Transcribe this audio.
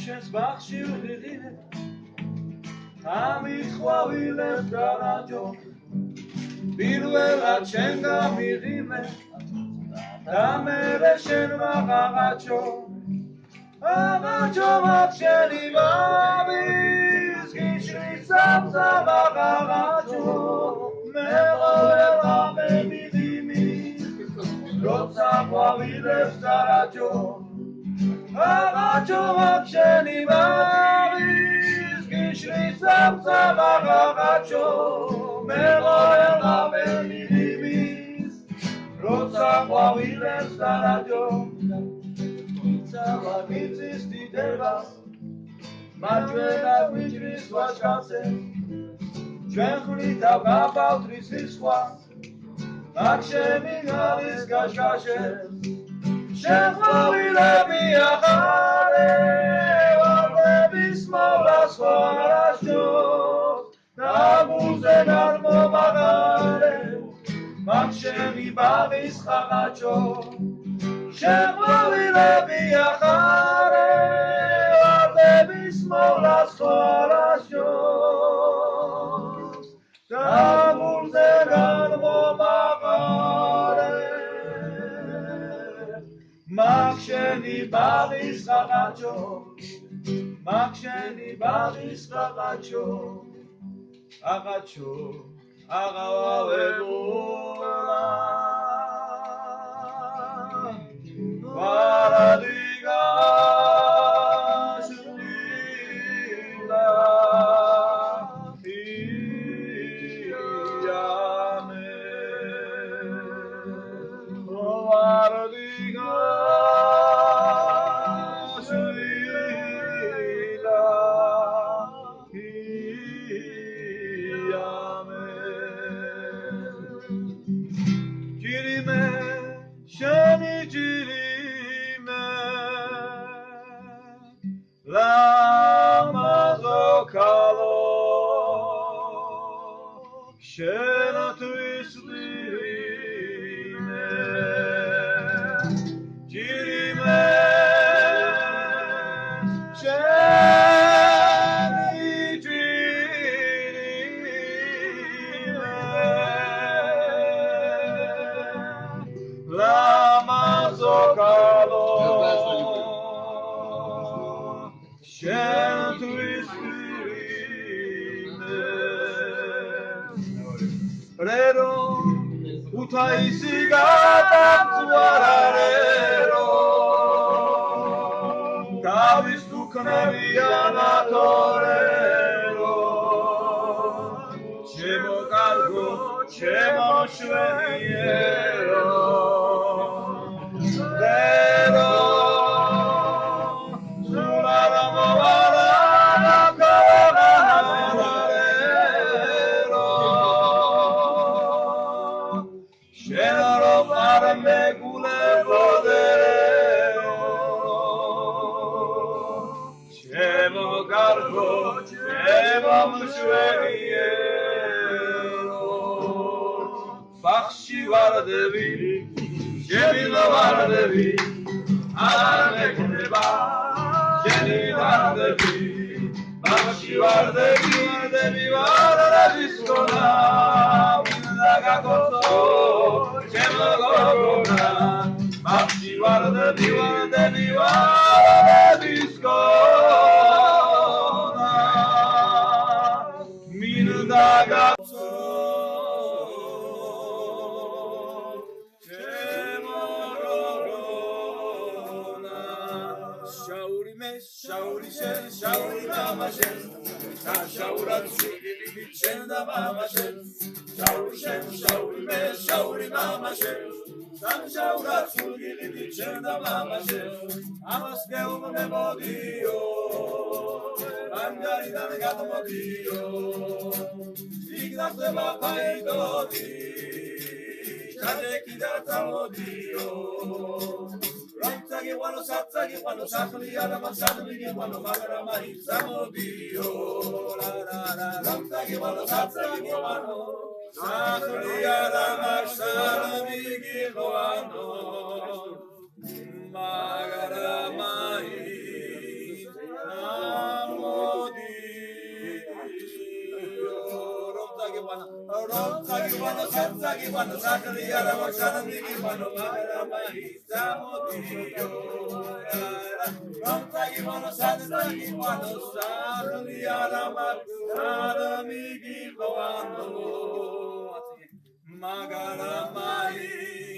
შენს ბაღში ვღიღინე ამით ყვავილებს გავაჯო პირველად შენ გამიღიმე და მერე შენ ვაღაღაჩო აღაჩო მაგ შენი ბაღის გიშრის სამსა ვაღაღაჩო მე ყველა მემიდიმი როცა ყვავილებს გავაჯო აღაჩო მაგ შენი ბაღის გიშრის სამსა ვაღაღაჩო მე ყველა მემიდიმი როცა ყვავილებს გავაჯო მიწის დიდება მარჯვენა გვიჭრის ვაჟკაცე ჩვენ ხვით ავგავთ რისის სხვა აქ შენი გალის გაშაშე შენ ყვავილები ახარე ვარდების მოვლას ხარაშოს ნამუზე გადმომაღარე მაგ შენი ბაღის ხაღაჩო შენ ყვავილები ახარე ვარდების მოვლას ხარაშოს დამულზე გადმომაღარე მაგ შენი ბაღის ხაღაჩო მაგ შენი ბაღის ხაღაჩო აღაჩო აღავავებულა Varadiga shila iyame Varadiga shila iyame Jirime shani jiri Lamazokalo Shenatvis dirime Jirime Sheni dirime Lamazokalo Rero, utaisi gatamzuararero Tavis tukneviana torero Chemo cargo, chemo shveniero Rero, Baxshi vardevi, shemilo vardevi, aramekneba, sheni vardevi, baxshi vardevi, vardevi vardevi skona, vindaga koso, shemlo gogona, baxshi vardevi, vardevi vardevi skona, vindaga koso. Shauri shen, shauri mama shen, shaurat shugili shen da mama shen. Shauri shen, shauri me, shauri mama shen, shaurat shugili shen da mama shen. Amas geu me modio, angari dan gato modio, ignas de ma paidodi, chadeki da modio. Satsagi wano sakli ala masagli wano magara mai samodio la la la satsagi wano sakli ala masagli wano magara mai rom sagibano sam sagibano sakli arama shanam digibano maramai samodio rom sagibano sam sagibano sakli arama shanam digibano magaramai